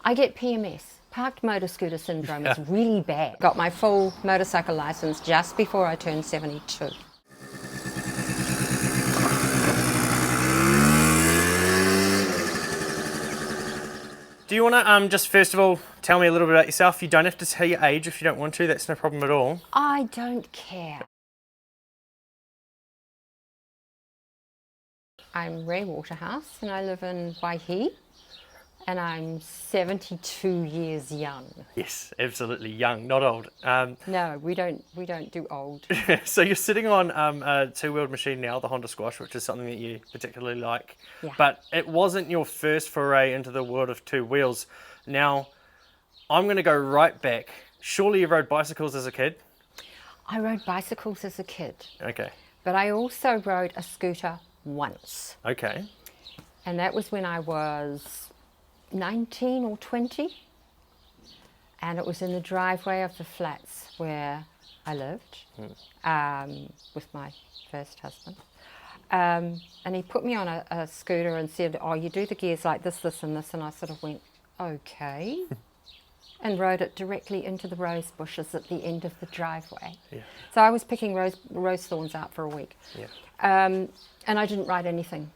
I get PMS. Parked motor scooter syndrome is really bad. Got my full motorcycle license just before I turned 72. Do you want to just first of all tell me a little bit about yourself? You don't have to tell your age if you don't want to, that's no problem at all. I don't care. I'm Ray Waterhouse and I live in Waihi and I'm 72 years young. Yes, absolutely young, not old. No, we don't do old. So you're sitting on a two-wheeled machine now, the Honda Squash, which is something that you particularly like. Yeah. But it wasn't your first foray into the world of two wheels. Now, I'm going to go right back. Surely you rode bicycles as a kid? I rode bicycles as a kid, Okay. but I also rode a scooter once. Okay. And that was when I was 19 or 20. And it was in the driveway of the flats where I lived with my first husband. And he put me on a scooter and said, oh, you do the gears like this, this and this. And I sort of went, okay. And rode it directly into the rose bushes at the end of the driveway. Yeah. So I was picking rose thorns out for a week. Yeah. And I didn't ride anything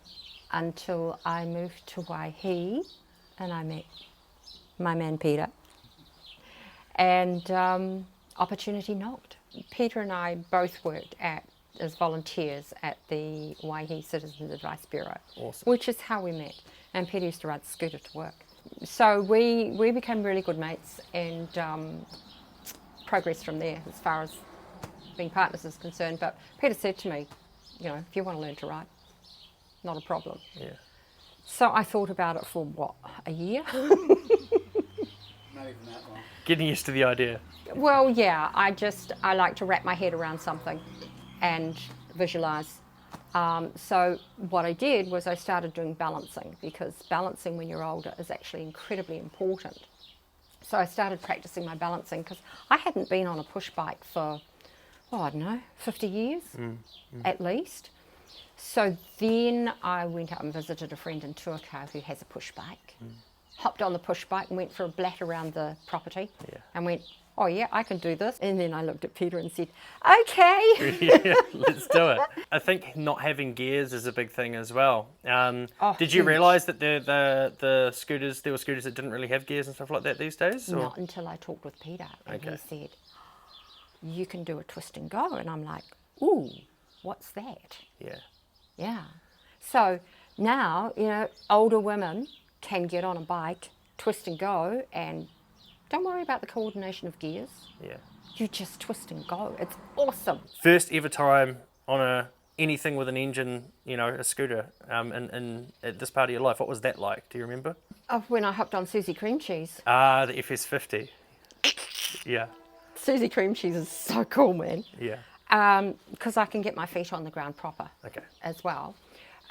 until I moved to Waihi and I met my man Peter. And opportunity knocked. Peter and I both worked as volunteers at the Waihi Citizens Advice Bureau, Awesome. which is how we met. And Peter used to ride the scooter to work. So we became really good mates and progressed from there as far as being partners is concerned. But Peter said to me, you know, if you want to learn to ride, not a problem. Yeah. So I thought about it for, what, a year? Not even that long. Getting used to the idea. Well, yeah, I like to wrap my head around something and visualize. So what I did was I started doing balancing, because balancing when you're older is actually incredibly important. So I started practicing my balancing because I hadn't been on a push bike for, I don't know, 50 years at least. So then I went out and visited a friend in Tuakau who has a push bike. Hopped on the push bike and went for a blat around the property and went, oh yeah, I can do this. And then I looked at Peter and said, okay. Yeah, let's do it. I think not having gears is a big thing as well. Did you huge. realise that the scooters, there were scooters that didn't really have gears and stuff like that these days? Or? Not until I talked with Peter and Okay. he said, you can do a twist and go. And I'm like, ooh, what's that? Yeah. Yeah. So now, you know, older women can get on a bike, twist and go, and don't worry about the coordination of gears. Yeah. You just twist and go. It's awesome. First ever time on anything with an engine, you know, a scooter, in at this part of your life. What was that like? Do you remember? When I hopped on Susie Cream Cheese. Ah, the FS50. Yeah. Susie Cream Cheese is so cool, man. Yeah. Because I can get my feet on the ground proper Okay. as well.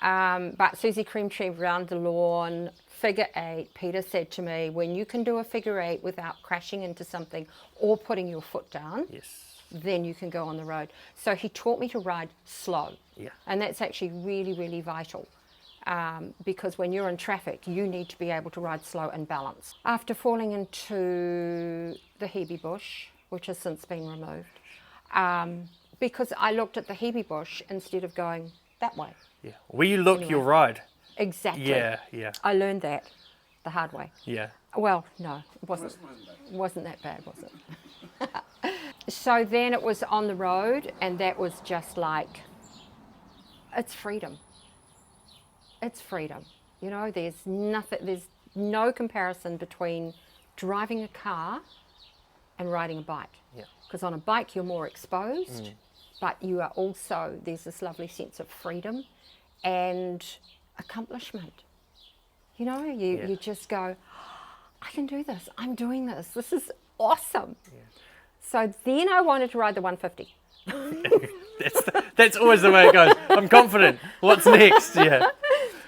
But Susie Cream Cheese round the lawn, figure eight. Peter said to me, when you can do a figure eight without crashing into something or putting your foot down, Yes. then you can go on the road. So he taught me to ride slow. Yeah. And that's actually really, really vital. Because when you're in traffic, you need to be able to ride slow and balance. After falling into the Hebe bush, which has since been removed, because I looked at the Hebe bush instead of going that way. Yeah. Will you look Anyway. your ride? Exactly. Yeah. Yeah. I learned that the hard way. Yeah. Well, no, it wasn't that bad, was it? So then it was on the road, and that was just like, it's freedom. It's freedom. You know, there's no comparison between driving a car and riding a bike. Yeah. Because on a bike you're more exposed, but you are also, there's this lovely sense of freedom and accomplishment. You know, you just go, I can do this, I'm doing this, this is awesome. Yeah. So then I wanted to ride the 150. That's always the way it goes. I'm confident. What's next? Yeah.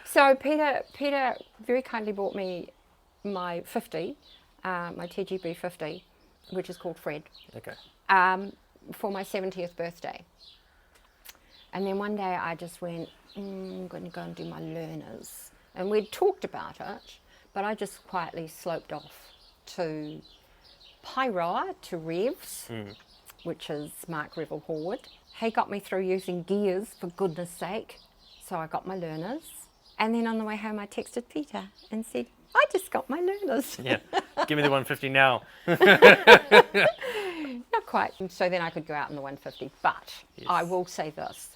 So Peter very kindly bought me my 50, my TGB 50, which is called Fred. Okay. For my 70th birthday. And then one day I just went, I'm going to go and do my learners. And we'd talked about it, But I just quietly sloped off to Pyra, to Revs, which is Mark Revel Horwood. He got me through using gears, for goodness sake. So I got my learners. And then on the way home, I texted Peter and said, I just got my learners. Yeah. Give me the 150 now. Not quite. So then I could go out in the 150. But Yes. I will say this.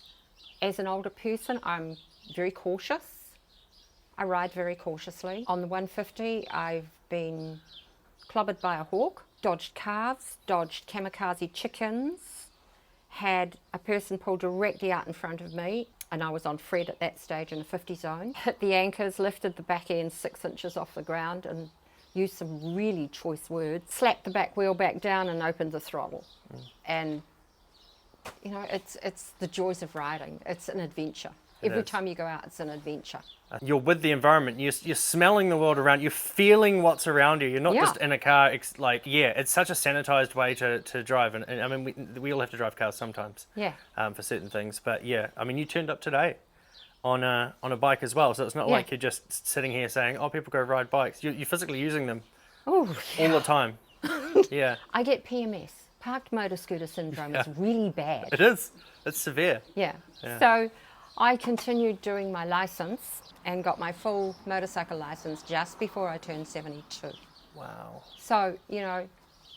As an older person, I'm very cautious. I ride very cautiously. On the 150, I've been clobbered by a hawk, dodged calves, dodged kamikaze chickens, had a person pull directly out in front of me, and I was on Fred at that stage in the 50 zone, hit the anchors, lifted the back end 6 inches off the ground and used some really choice words, slapped the back wheel back down and opened the throttle. And, you know, it's the joys of riding. It's an adventure. Every is. time you go out, it's an adventure. You're with the environment. You're smelling the world around. You're feeling what's around you. You're not Yeah. just in a car. It's such a sanitized way to drive. And I mean, we all have to drive cars sometimes. Yeah. For certain things. But yeah, I mean, you turned up today on a bike as well. So it's not Yeah. like you're just sitting here saying, "Oh, people go ride bikes." You're physically using them Oh, all the time. Yeah, I get PMS. Parked motor scooter syndrome is really bad. it is. It's severe. Yeah. Yeah. So I continued doing my license and got my full motorcycle license just before I turned 72. Wow. So, you know,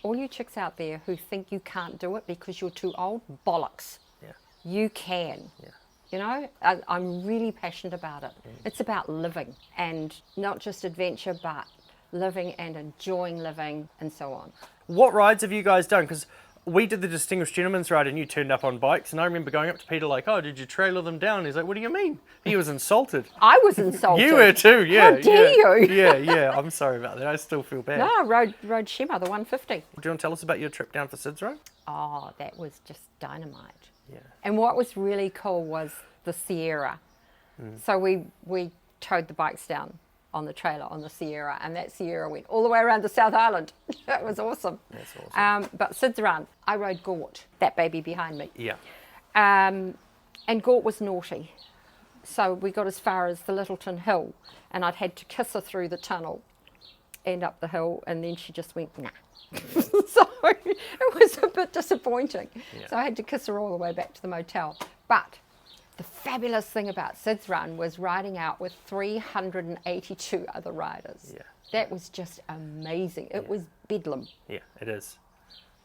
all you chicks out there who think you can't do it because you're too old, bollocks. Yeah. You can. Yeah. You know, I'm really passionate about it. It's about living, and not just adventure, but living and enjoying living and so on. What rides have you guys done? Because we did the Distinguished Gentleman's Ride and you turned up on bikes, and I remember going up to Peter like, "Oh, did you trailer them down?" He's like, "What do you mean?" He was insulted. I was insulted. You were too, yeah. How dare yeah, you? Yeah. I'm sorry about that. I still feel bad. No, rode Shema, the 150. Do you want to tell us about your trip down for Sid's Ride? Oh, that was just dynamite. Yeah. And what was really cool was the Sierra. So we towed the bikes down on the trailer on the Sierra, and that Sierra went all the way around to South Island. That was awesome. That's awesome. But Sid's Run, I rode Gort, that baby behind me. Yeah. And Gort was naughty. So we got as far as the Littleton Hill, and I'd had to kiss her through the tunnel and up the hill, and then she just went, nah. So it was a bit disappointing. Yeah. So I had to kiss her all the way back to the motel. But the fabulous thing about Sid's Run was riding out with 382 other riders. Yeah. That was just amazing. It was bedlam, Yeah, it is.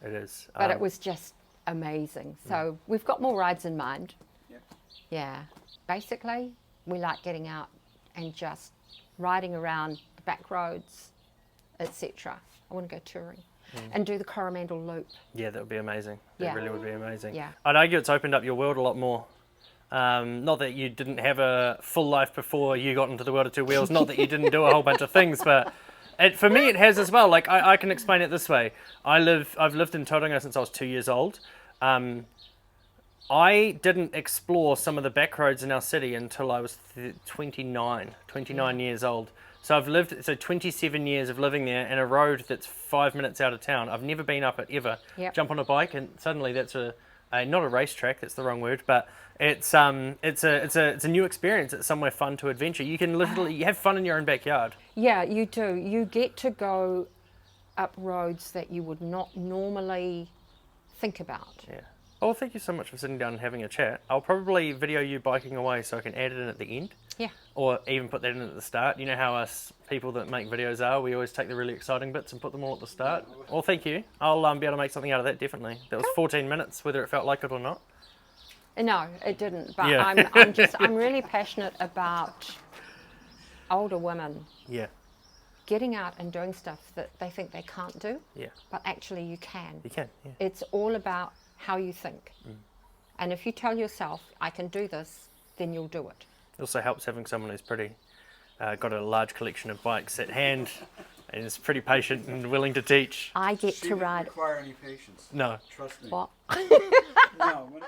It is. but it was just amazing. So we've got more rides in mind. Yep. Yeah. Basically, we like getting out and just riding around the back roads, etc. I want to go touring and do the Coromandel Loop. Yeah, that would be amazing. That Yeah. really would be amazing. Yeah. I'd argue it's opened up your world a lot more. Not that you didn't have a full life before you got into the world of two wheels, not that you didn't do a whole bunch of things, but for me it has as well. Like I can explain it this way. I've lived in Tauranga since I was 2 years old. I didn't explore some of the back roads in our city until I was 29 years old. So I've lived 27 years of living there in a road that's 5 minutes out of town. I've never been up it ever. Yep. Jump on a bike and suddenly that's not a racetrack, that's the wrong word, but it's a new experience. It's somewhere fun to adventure. You can literally have fun in your own backyard. Yeah, you do. You get to go up roads that you would not normally think about. Yeah. Oh, thank you so much for sitting down and having a chat. I'll probably video you biking away so I can add it in at the end. Yeah. Or even put that in at the start. You know how us people that make videos are, we always take the really exciting bits and put them all at the start. Well, thank you. I'll be able to make something out of that, definitely. That was 14 minutes, whether it felt like it or not. No, it didn't. But Yeah. I'm really passionate about older women Yeah, getting out and doing stuff that they think they can't do, yeah. but actually you can. You can, yeah. It's all about how you think. And if you tell yourself, I can do this, then you'll do it. It also helps having someone who's got a large collection of bikes at hand and is pretty patient and willing to teach. I get She to didn't ride. require any patience. No. Trust me. What? No. When